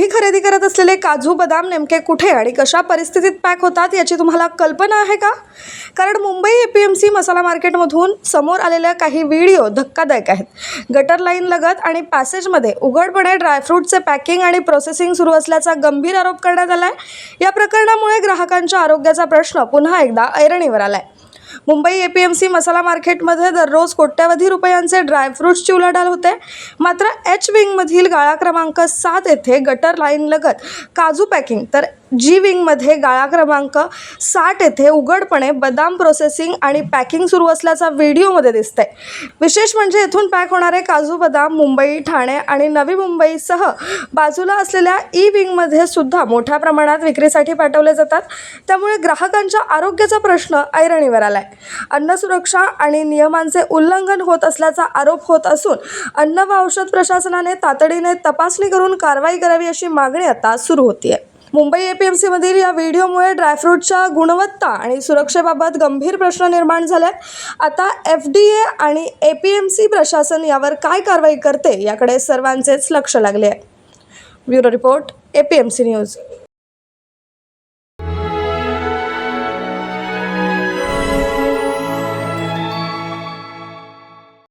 तुम्ही खरेदी करत असलेले काजू बदाम नेमके कुठे आणि कशा परिस्थितीत पॅक होतात याची तुम्हाला कल्पना आहे का? कारण मुंबई APMC मसाला मार्केटमधून समोर आलेल्या काही व्हिडिओ धक्कादायक आहेत. गटर लाईन लगत आणि पॅसेजमध्ये उघडपणे ड्रायफ्रूटचे पॅकिंग आणि प्रोसेसिंग सुरू असल्याचा गंभीर आरोप करण्यात आलाय. या प्रकरणामुळे ग्राहकांच्या आरोग्याचा प्रश्न पुन्हा एकदा ऐरणीवर आलाय. मुंबई APMC मसाला मार्केटमध्ये दररोज कोट्यवधी रुपयांचे ड्रायफ्रूट्सची उलाढाल होते. मात्र H विंगमधील गाळा क्रमांक 7 येथे गटर लाईन लगत काजू पॅकिंग तर G विंगमध्ये गाळा क्रमांक 60 येथे उघडपणे बदाम प्रोसेसिंग आणि पॅकिंग सुरू असल्याचा व्हिडिओमध्ये दिसतंय. विशेष म्हणजे येथून पॅक होणारे काजू बदाम मुंबई, ठाणे आणि नवी मुंबईसह बाजूला असलेल्या E विंगमध्ये सुद्धा मोठ्या प्रमाणात विक्रीसाठी पाठवले जातात. त्यामुळे ग्राहकांच्या आरोग्याचा प्रश्न ऐरणीवर आलाय. अन्न सुरक्षा आणि नियमांचे उल्लंघन होत असल्याचा आरोप होत असून अन्न व औषध प्रशासनाने तातडीने तपासणी करून कारवाई करावी अशी मागणी आता सुरू होतीये. मुंबई APMC मधील या व्हिडिओमुळे ड्रायफ्रूटच्या गुणवत्ता आणि सुरक्षेबाबत गंभीर प्रश्न निर्माण झालेत. आता FDA आणि APMC प्रशासन यावर काय कारवाई करते याकडे सर्वांचेच लक्ष लागले आहे. Bureau report APMC news.